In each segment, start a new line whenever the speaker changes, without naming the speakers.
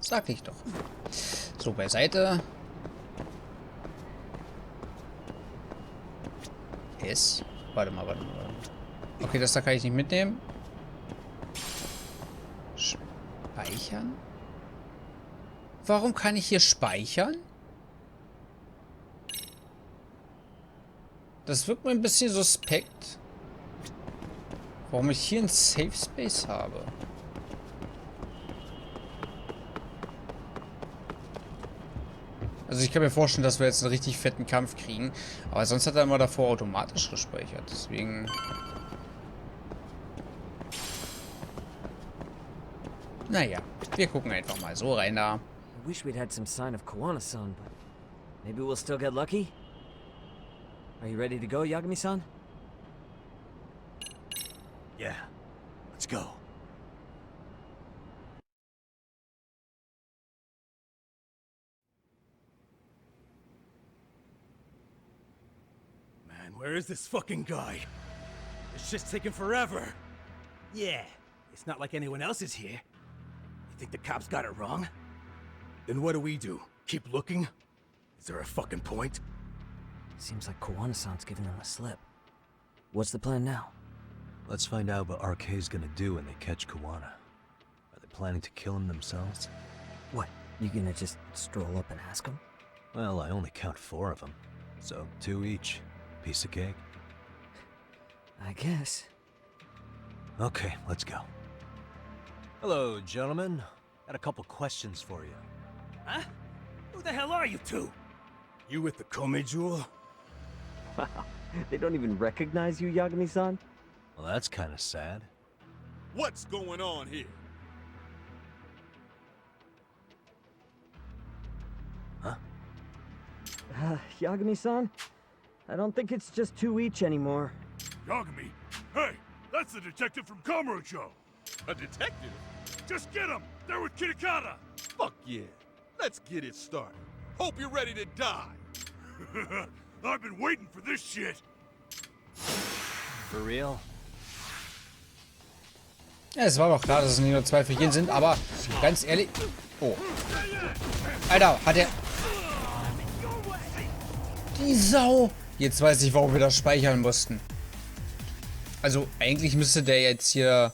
Sag ich doch. So, beiseite. S. Warte mal. Okay, das da kann ich nicht mitnehmen. Speichern? Warum kann ich hier speichern? Das wirkt mir ein bisschen suspekt. Warum ich hier einen Safe Space habe. Also ich kann mir vorstellen, dass wir jetzt einen richtig fetten Kampf kriegen. Aber sonst hat er immer davor automatisch gespeichert. Deswegen... Naja, wir gucken einfach mal so rein da.
I wish we'd had some sign of Kawana-san, but maybe we'll still get lucky. Are you ready to go, Yagami-san?
Yeah, let's go. Man, where is this fucking guy? This shit's taking forever. Yeah, it's not like anyone else is here. You think the cops got it wrong? Then what do? Keep looking? Is there a fucking point?
Seems like Kawana-san's giving them a slip. What's the plan now?
Let's find out what RK's gonna do when they catch Kawana. Are they planning to kill him themselves?
What, you gonna just stroll up and ask him?
Well, I only count 4 of them. So 2 each. Piece of cake.
I guess.
Okay, let's go. Hello, gentlemen. Got a couple questions for you.
Huh? Who the hell are you two? You with the Kome Jewel?
Wow, they don't even recognize you, Yagami-san?
Well, that's kind of sad.
What's going on here?
Huh?
Yagami-san? I don't think it's just 2 each anymore.
Yagami? Hey, that's the detective from Kamurocho. A detective? Just get him! They're with Kitakata! Fuck yeah. Let's get it started. Hope you're ready to die. I've been waiting for this shit.
For real?
Ja, es war doch klar, dass es nicht nur 2 für jeden sind, aber ganz ehrlich... Oh. Alter, hat er... Die Sau! Jetzt weiß ich, warum wir das speichern mussten. Also, eigentlich müsste der jetzt hier...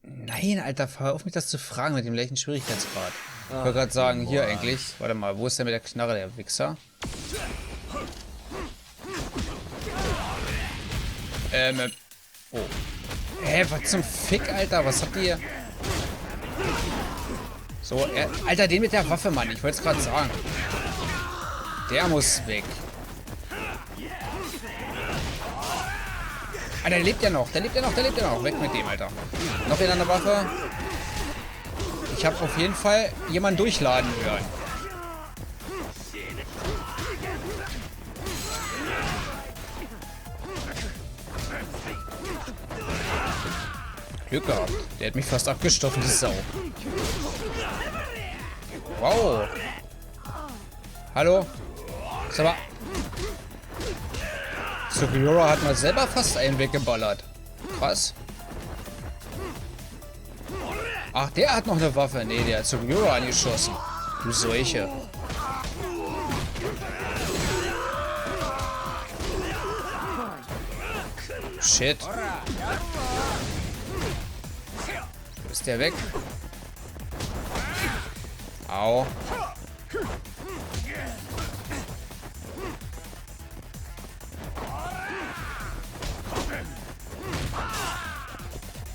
Nein, Alter, hör auf mich das zu fragen mit dem gleichen Schwierigkeitsgrad. Ich wollte gerade sagen, hier eigentlich... Warte mal, wo ist der mit der Knarre, der Wichser? Oh. Hä, was zum Fick, Alter? Was habt ihr... So, Alter, den mit der Waffe, Mann. Ich wollte es gerade sagen. Der muss weg. Ah, der lebt ja noch. Der lebt ja noch. Weg mit dem, Alter. Noch wieder eine Waffe. Ich habe auf jeden Fall jemanden durchladen hören. Glück gehabt. Der hat mich fast abgestochen, die Sau. Wow. Hallo? Sag mal. Sugiyura hat mal selber fast einen weggeballert. Krass. Ach, der hat noch eine Waffe. Nee, der hat Sugiyura angeschossen. Du solche. Shit. Ist der weg? Au.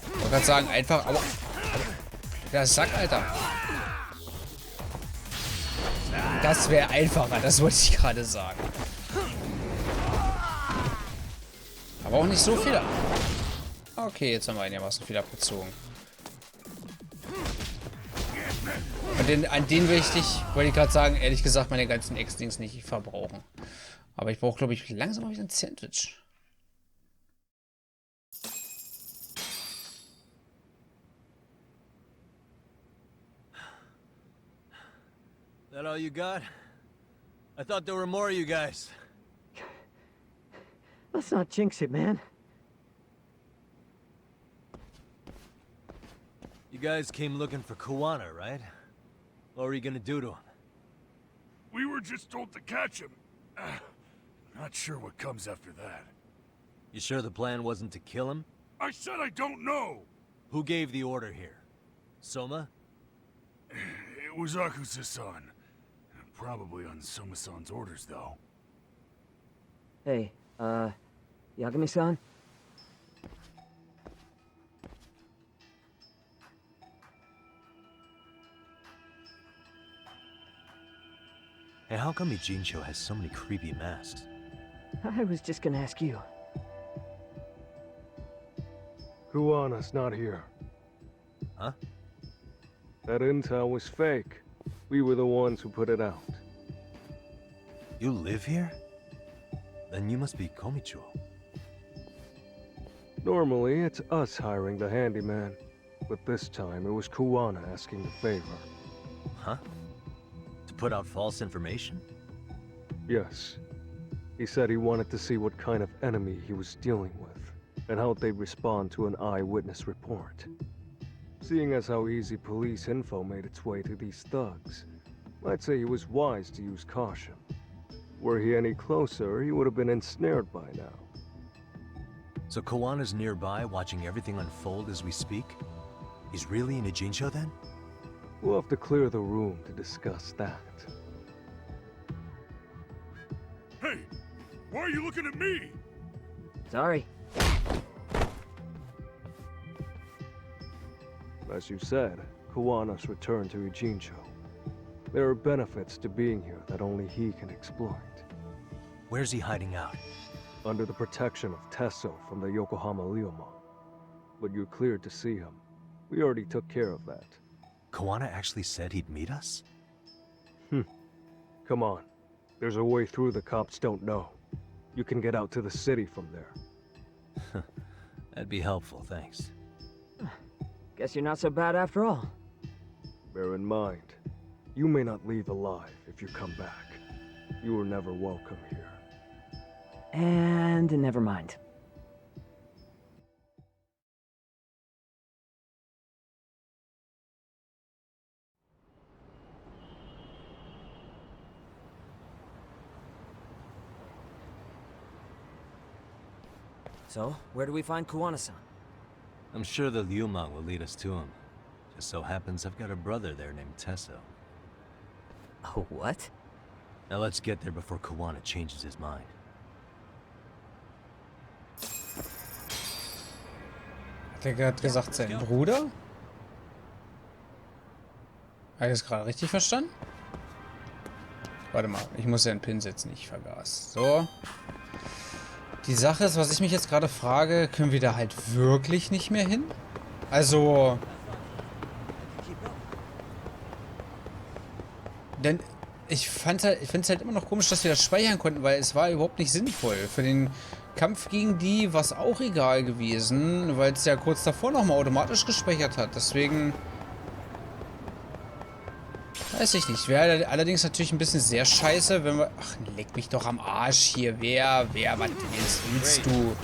Ich wollte gerade sagen, einfach, aber... Der Sack, Alter. Das wäre einfacher, das wollte ich gerade sagen. Aber auch nicht so viel. Okay, jetzt haben wir einigermaßen viel abgezogen. Und an den wollte ich gerade sagen, ehrlich gesagt, meine ganzen Ex-Dings nicht verbrauchen. Aber ich brauche, glaube ich, langsam mal wieder ein Sandwich.
That all you got? I thought there were more of you guys.
Let's not jinx it, man.
You You guys came looking for Kuwana, right? What were you gonna do to him?
We were just told to catch him. Not sure what comes after that.
You sure the plan wasn't to kill him?
I said I don't know!
Who gave the order here? Soma?
It was Akusa-san. Probably on Soma-san's orders, though.
Hey, Yagami-san?
Hey, how come Ijincho has so many creepy masks?
I was just gonna ask you.
Kuwana's not here.
Huh?
That intel was fake. We were the ones who put it out.
You live here? Then you must be Komicho.
Normally, it's us hiring the handyman. But this time, it was Kuwana asking the favor.
Huh? To put out false information?
Yes. He said he wanted to see what kind of enemy he was dealing with, and how they'd respond to an eyewitness report. Seeing as how easy police info made its way to these thugs, I'd say he was wise to use caution. Were he any closer, he would have been ensnared by now.
So Kawana's nearby, watching everything unfold as we speak? He's really in Ijincho then?
We'll have to clear the room to discuss that.
Hey! Why are you looking at me?
Sorry.
As you said, Kuwana's returned to Ijincho. There are benefits to being here that only he can exploit.
Where's he hiding out?
Under the protection of Tesso from the Yokohama Ryomon. But you're cleared to see him. We already took care of that.
Kawana actually said he'd meet us?
Come on. There's a way through the cops don't know. You can get out to the city from there.
That'd be helpful, thanks.
Guess you're not so bad after all.
Bear in mind, you may not leave alive if you come back. You were never welcome here.
And never mind. So, where do we find Kuwana-san?
I'm sure the Ryumon will lead us to him. Just so happens I've got a brother there named Tesso.
Oh, what?
Now let's get there before Kawana changes his mind.
Hat er gerade gesagt, sein Bruder? Habe ich das gerade richtig verstanden? Warte mal, ich muss ja einen Pin setzen, ich vergaß. So. Die Sache ist, was ich mich jetzt gerade frage, können wir da halt wirklich nicht mehr hin? Also... Denn ich finde es halt immer noch komisch, dass wir das speichern konnten, weil es war überhaupt nicht sinnvoll. Für den Kampf gegen die war es auch egal gewesen, weil es ja kurz davor nochmal automatisch gespeichert hat. Deswegen... Weiß ich nicht. Wäre allerdings natürlich ein bisschen sehr scheiße, wenn wir... Ach, leck mich doch am Arsch hier. Was willst du?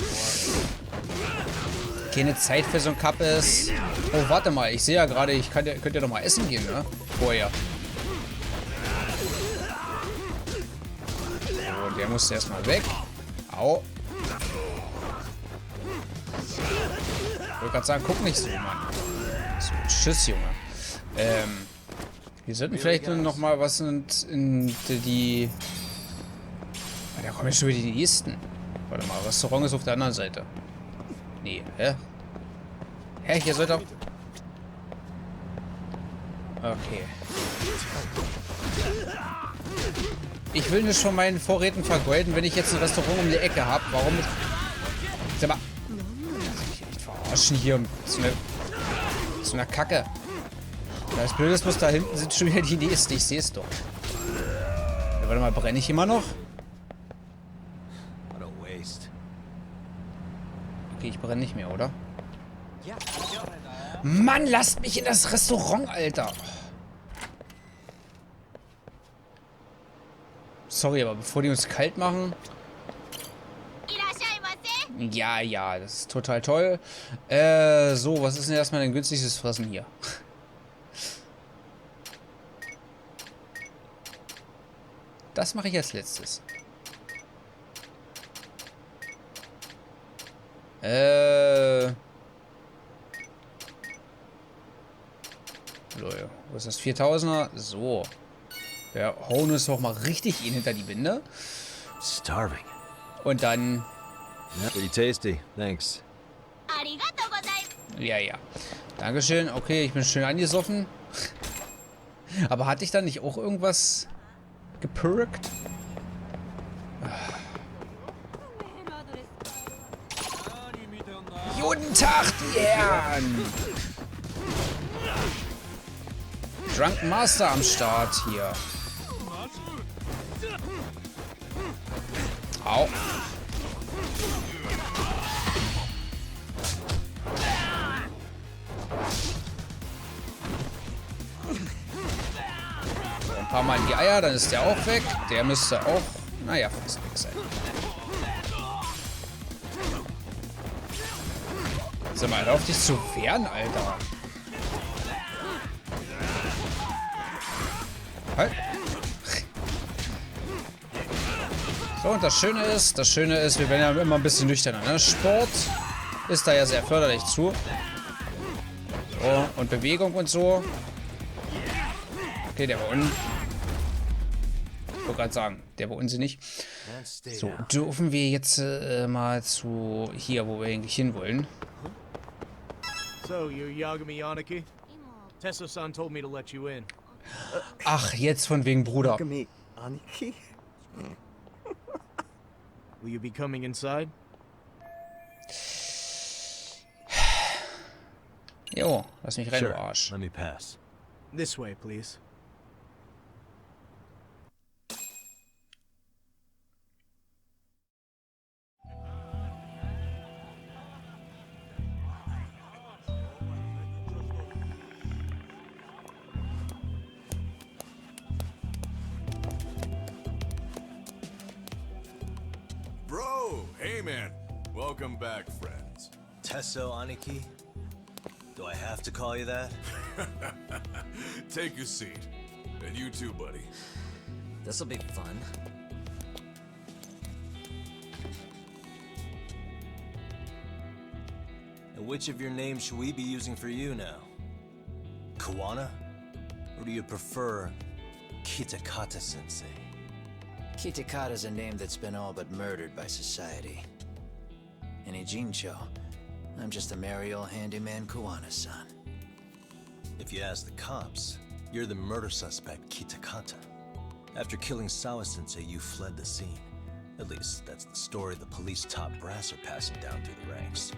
Keine Zeit für so ein Kappes. Oh, warte mal. Ich sehe ja gerade, könnt ja doch mal essen gehen, ne? Vorher. So, der musste erstmal weg. Au. Ich wollte gerade sagen, guck nicht so, Mann. So, tschüss, Junge. Wir sollten vielleicht noch mal was in die... Da kommen ja schon wieder die nächsten. Warte mal, Restaurant ist auf der anderen Seite. Nee, hä? Hä, hier sollte auch... Okay. Ich will nicht schon meinen Vorräten vergeuden, wenn ich jetzt ein Restaurant um die Ecke habe. Warum nicht... Sag mal... Lass mich echt verarschen hier. So eine Kacke. Das Blöde ist, da hinten sind schon wieder die nächsten. Ich sehe es doch. Ja, warte mal, brenne ich immer noch?
What a waste.
Okay, ich brenne nicht mehr, oder? Mann, lasst mich in das Restaurant, Alter. Sorry, aber bevor die uns kalt machen... Ja, ja, das ist total toll. So, was ist denn erstmal ein günstigstes Fressen hier? Das mache ich als letztes. Leute, wo ist das? 4000er? So. Wir hauen uns doch mal richtig ihn hinter die Binde.
Starving.
Und dann...
Pretty tasty, thanks.
Ja, ja. Dankeschön. Okay, ich bin schön angesoffen. Aber hatte ich da nicht auch irgendwas gepirkt? Guten Tag, die Herren! Drunken Master am Start hier. Au. Ein paar Mal in die Eier, dann ist der auch weg. Der müsste auch, naja, fast weg sein. Sag mal, auf dich zu wehren, Alter. Halt. So, und das Schöne ist, wir werden ja immer ein bisschen nüchterner, ne? Sport ist da ja sehr förderlich zu. So, und Bewegung und so. Okay, der war unten. Ich wollte gerade sagen, der war unsinnig. So, dürfen wir jetzt mal zu hier, wo wir eigentlich hinwollen.
So, you're Yagami Aniki? Tesso-san told me to let you in.
Ach, jetzt von wegen Bruder.
Yagami Aniki?
Will you be coming inside?
Jo, lass mich rein,
Sure,
du Arsch.
let me pass.
This way, please.
Bro, hey man. Welcome back, friends.
Tesso Aniki? Do I have to call you that?
Take a seat. And you too, buddy.
This'll be fun.
And which of your names should we be using for you now? Kawana? Or do you prefer Kitakata-sensei?
Kitakata's a name that's been all but murdered by society. In Ijincho, I'm just a merry old handyman Kawana-san.
If you ask the cops, you're the murder suspect Kitakata. After killing Sawa-sensei, you fled the scene. At least, that's the story the police top brass are passing down through the ranks.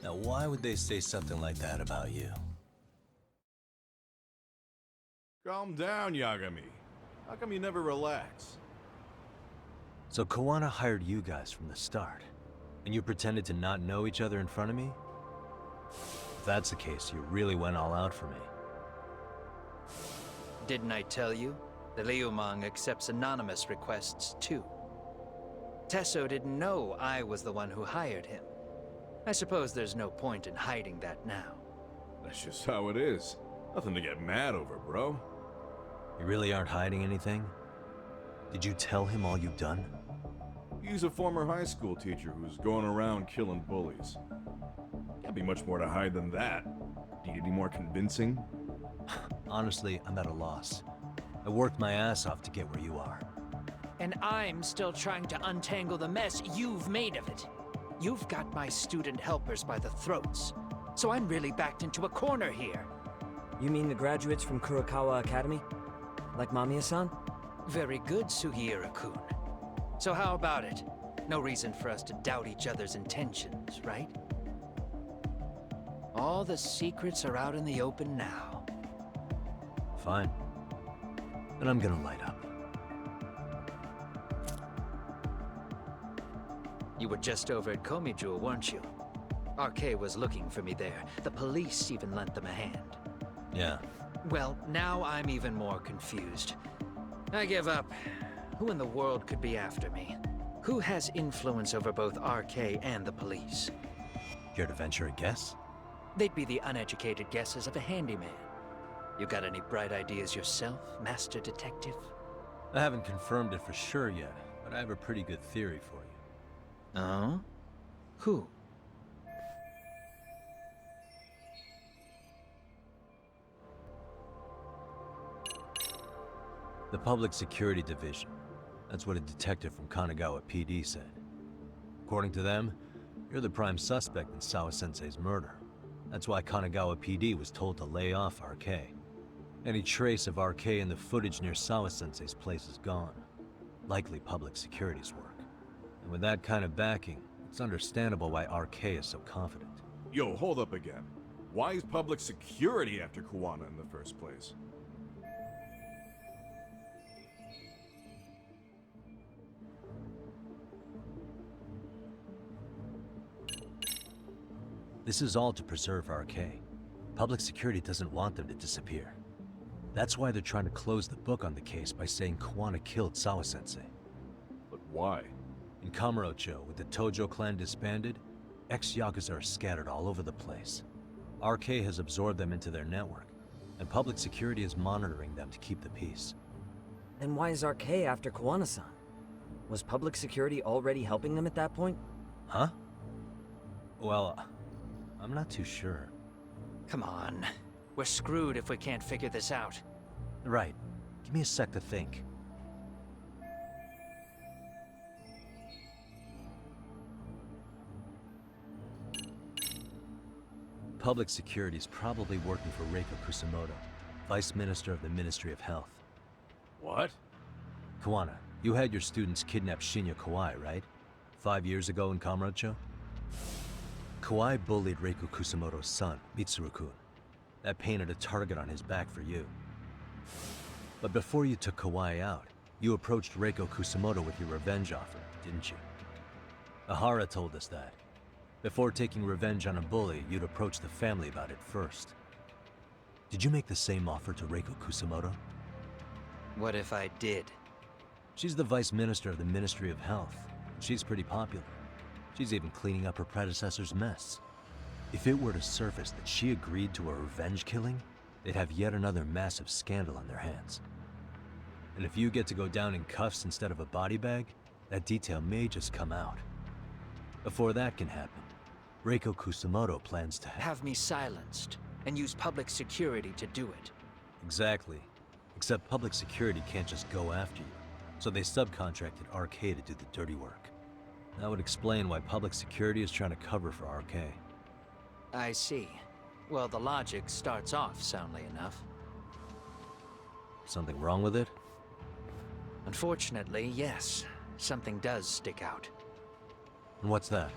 Now, why would they say something like that about you?
Calm down, Yagami. How come you never relax?
So Kawana hired you guys from the start, and you pretended to not know each other in front of me? If that's the case, you really went all out for me.
Didn't I tell you? The Liumang accepts anonymous requests too. Tesso didn't know I was the one who hired him. I suppose there's no point in hiding that now.
That's just how it is. Nothing to get mad over, bro.
You really aren't hiding anything? Did you tell him all you've done?
He's a former high school teacher who's going around killing bullies. Can't be much more to hide than that. Need any more convincing?
Honestly, I'm at a loss. I worked my ass off to get where you are.
And I'm still trying to untangle the mess you've made of it. You've got my student helpers by the throats, so I'm really backed into a corner here.
You mean the graduates from Kurokawa Academy? Like Mamiya-san?
Very good, Sugiura-kun. So how about it? No reason for us to doubt each other's intentions, right? All the secrets are out in the open now.
Fine. Then I'm gonna light up.
You were just over at Komijou, weren't you? RK was looking for me there. The police even lent them a hand.
Yeah.
Well, now I'm even more confused. I give up. Who in the world could be after me? Who has influence over both RK and the police?
Care to venture a guess?
They'd be the uneducated guesses of a handyman. You got any bright ideas yourself, Master Detective?
I haven't confirmed it for sure yet, but I have a pretty good theory for you.
Oh? Who?
The Public Security Division. That's what a detective from Kanagawa PD said. According to them, you're the prime suspect in Sawa-sensei's murder. That's why Kanagawa PD was told to lay off RK. Any trace of RK in the footage near Sawa-sensei's place is gone. Likely public security's work. And with that kind of backing, it's understandable why RK is so confident.
Yo, hold up again. Why is public security after Kuwana in the first place?
This is all to preserve RK. Public security doesn't want them to disappear. That's why they're trying to close the book on the case by saying Kuwana killed Sawa-sensei.
But why?
In Kamurocho, with the Tojo clan disbanded, ex-Yakuza are scattered all over the place. RK has absorbed them into their network, and public security is monitoring them to keep the peace.
Then why is RK after Kuwana-san? Was public security already helping them at that point?
Huh? Well, I'm not too sure.
Come on. We're screwed if we can't figure this out.
Right. Give me a sec to think. Public security is probably working for Reiko Kusumoto, Vice Minister of the Ministry of Health.
What?
Kuwana, you had your students kidnap Shinya Kawai, right? 5 years ago in Kamurocho? Kawai bullied Reiko Kusumoto's son, Mitsuru-kun. That painted a target on his back for you. But before you took Kawai out, you approached Reiko Kusumoto with your revenge offer, didn't you? Ehara told us that. Before taking revenge on a bully, you'd approach the family about it first. Did you make the same offer to Reiko Kusumoto?
What if I did?
She's the Vice Minister of the Ministry of Health. She's pretty popular. She's even cleaning up her predecessor's mess. If it were to surface that she agreed to a revenge killing, they'd have yet another massive scandal on their hands. And if you get to go down in cuffs instead of a body bag, that detail may just come out. Before that can happen, Reiko Kusumoto plans to
Have me silenced, and use public security to do it.
Exactly. Except public security can't just go after you, so they subcontracted RK to do the dirty work. That would explain why public security is trying to cover for RK.
I see. Well, the logic starts off soundly enough.
Something wrong with it?
Unfortunately, yes. Something does stick out.
And what's that?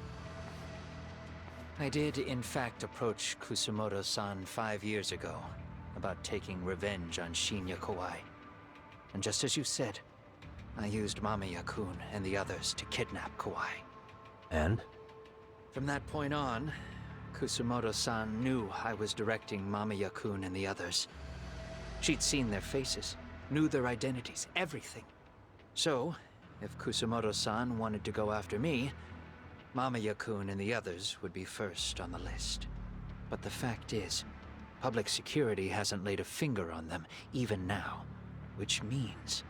I did, in fact, approach Kusumoto-san 5 years ago about taking revenge on Shinya Kawai. And just as you said, I used Mamiya-kun and the others to kidnap Kawai.
And?
From that point on, Kusumoto-san knew I was directing Mamiya-kun and the others. She'd seen their faces, knew their identities, everything. So, if Kusumoto-san wanted to go after me, Mamiya-kun and the others would be first on the list. But the fact is, public security hasn't laid a finger on them, even now. Which means,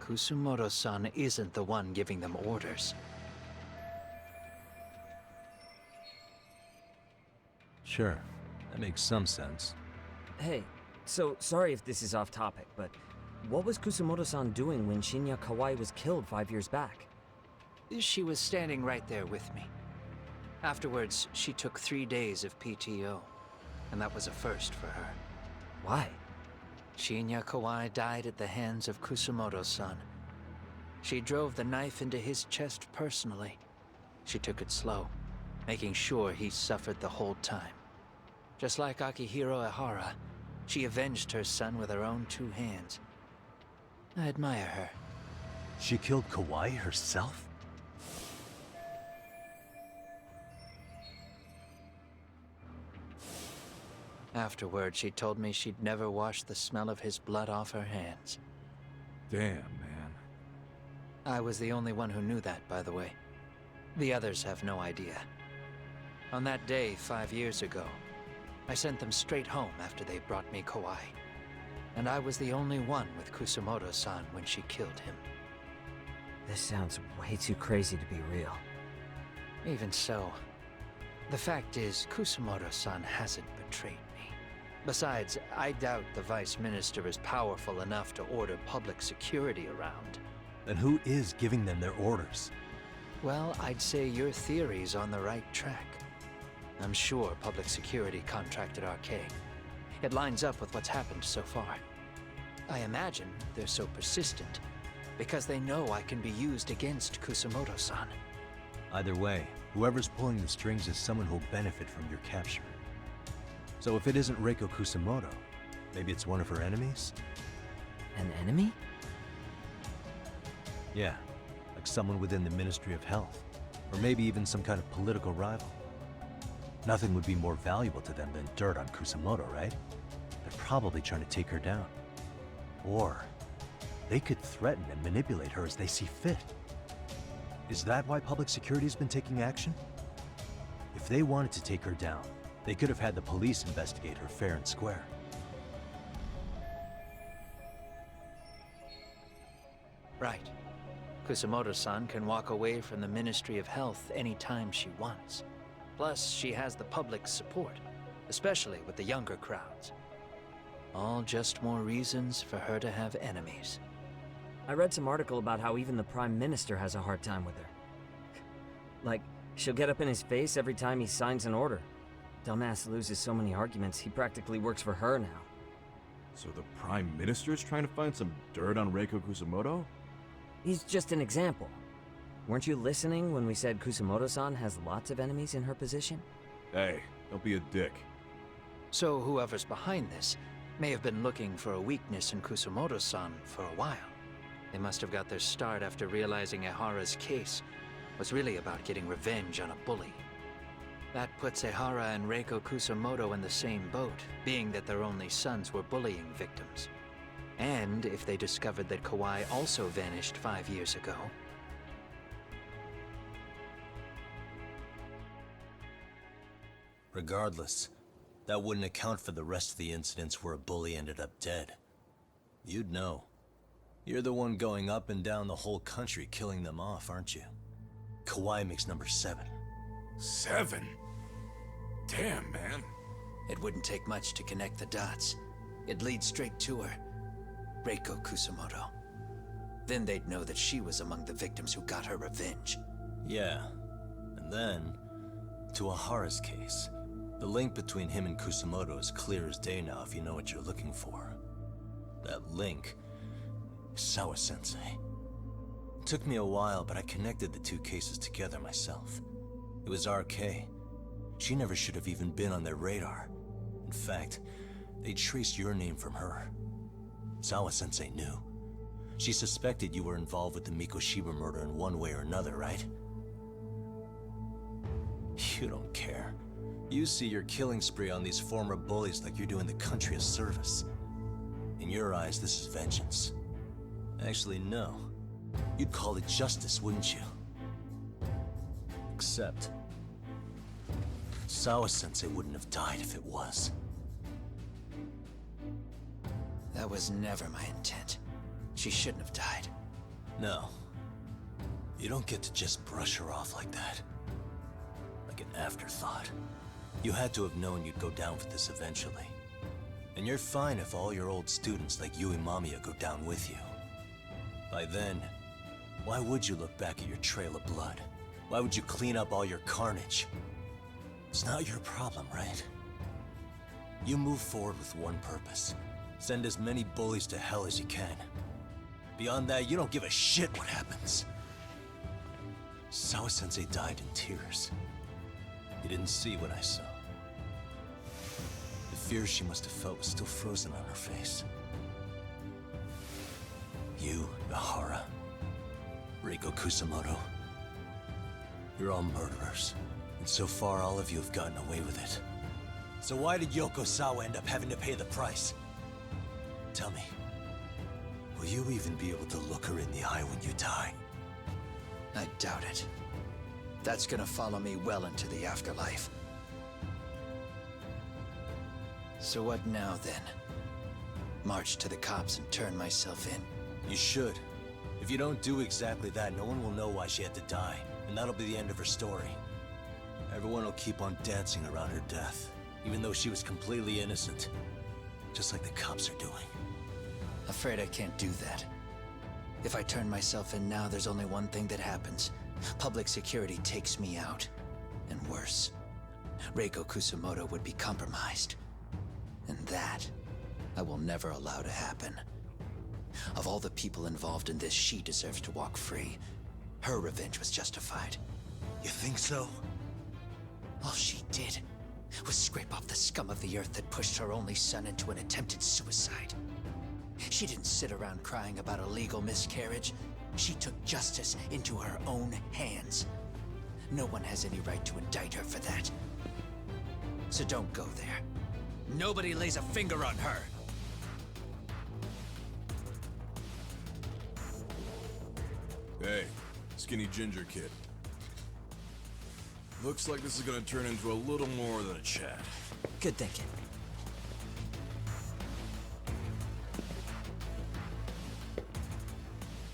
Kusumoto-san isn't the one giving them orders.
Sure, that makes some sense.
Hey, so sorry if this is off topic, but what was Kusumoto-san doing when Shinya Kawai was killed 5 years back?
She was standing right there with me. Afterwards, she took 3 days of PTO, and that was a first for her.
Why?
Shinya Kawai died at the hands of Kusumoto-san. She drove the knife into his chest personally. She took it slow, making sure he suffered the whole time. Just like Akihiro Ehara, she avenged her son with her own 2 hands. I admire her.
She killed Kawai herself?
Afterward, she told me she'd never wash the smell of his blood off her hands.
Damn, man.
I was the only one who knew that, by the way. The others have no idea. On that day 5 years ago, I sent them straight home after they brought me Kawai. And I was the only one with Kusumoto-san when she killed him.
This sounds way too crazy to be real.
Even so, the fact is, Kusumoto-san hasn't betrayed me. Besides, I doubt the Vice Minister is powerful enough to order public security around.
Then who is giving them their orders?
Well, I'd say your theory's on the right track. I'm sure public security contracted RK. It lines up with what's happened so far. I imagine they're so persistent because they know I can be used against Kusumoto-san.
Either way, whoever's pulling the strings is someone who'll benefit from your capture. So if it isn't Reiko Kusumoto, maybe it's one of her enemies?
An enemy?
Yeah, like someone within the Ministry of Health, or maybe even some kind of political rival. Nothing would be more valuable to them than dirt on Kusumoto, right? They're probably trying to take her down. Or they could threaten and manipulate her as they see fit. Is that why public security's been taking action? If they wanted to take her down, they could have had the police investigate her fair and square.
Right. Kusumoto-san can walk away from the Ministry of Health anytime she wants. Plus, she has the public's support, especially with the younger crowds. All just more reasons for her to have enemies.
I read some article about how even the Prime Minister has a hard time with her. Like, she'll get up in his face every time he signs an order. Dumbass loses so many arguments, he practically works for her now.
So the Prime Minister's trying to find some dirt on Reiko Kusumoto?
He's just an example. Weren't you listening when we said Kusumoto-san has lots of enemies in her position?
Hey, don't be a dick.
So whoever's behind this may have been looking for a weakness in Kusumoto-san for a while. They must have got their start after realizing Ehara's case was really about getting revenge on a bully. That puts Ehara and Reiko Kusumoto in the same boat, being that their only sons were bullying victims. And if they discovered that Kawai also vanished 5 years ago,
Regardless, that wouldn't account for the rest of the incidents where a bully ended up dead. You'd know. You're the one going up and down the whole country killing them off, aren't you? Kawai makes number 7.
7? Damn, man.
it wouldn't take much to connect the dots. It'd lead straight to her. Reiko Kusumoto. Then they'd know that she was among the victims who got her revenge.
Yeah. And then, to Ehara's case. The link between him and Kusumoto is clear as day now if you know what you're looking for. That link is Sawa-sensei. It took me a while, but I connected the two cases together myself. It was RK. She never should have even been on their radar. In fact, they traced your name from her. Sawa-sensei knew. She suspected you were involved with the Mikoshiba murder in one way or another, right? You don't care. You see your killing spree on these former bullies like you're doing the country a service. In your eyes, this is vengeance. Actually, no. You'd call it justice, wouldn't you? Except, Sawa-sensei wouldn't have died if it was.
That was never my intent. She shouldn't have died.
No. You don't get to just brush her off like that. Like an afterthought. You had to have known you'd go down for this eventually. And you're fine if all your old students like Yui Mamiya go down with you. By then, why would you look back at your trail of blood? Why would you clean up all your carnage? It's not your problem, right? You move forward with one purpose. Send as many bullies to hell as you can. Beyond that, you don't give a shit what happens. Sawa-sensei died in tears. You didn't see what I saw. The fear she must have felt was still frozen on her face. You, Ehara, Reiko Kusumoto, you're all murderers. And so far, all of you have gotten away with it. So why did Yoko Sawa end up having to pay the price? Tell me, will you even be able to look her in the eye when you die?
I doubt it. That's gonna follow me well into the afterlife. So what now, then? March to the cops and turn myself in?
You should. If you don't do exactly that, no one will know why she had to die, and that'll be the end of her story. Everyone will keep on dancing around her death, even though she was completely innocent. Just like the cops are doing.
Afraid I can't do that. If I turn myself in now, there's only one thing that happens. Public security takes me out. And worse, Reiko Kusamoto would be compromised. And that, I will never allow to happen. Of all the people involved in this, she deserves to walk free. Her revenge was justified.
You think so?
All she did was scrape off the scum of the earth that pushed her only son into an attempted suicide. She didn't sit around crying about a legal miscarriage. She took justice into her own hands. No one has any right to indict her for that. So don't go there. Nobody lays a finger on her.
Hey, skinny ginger kid. Looks like this is gonna turn into a little more than a chat.
Good thinking.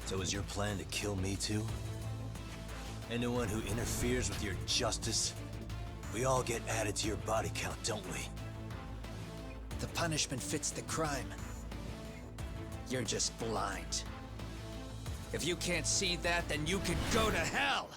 So is your plan to kill me too? Anyone who interferes with your justice? We all get added to your body count, don't we?
The punishment fits the crime. You're just blind. If you can't see that, then you can go to hell!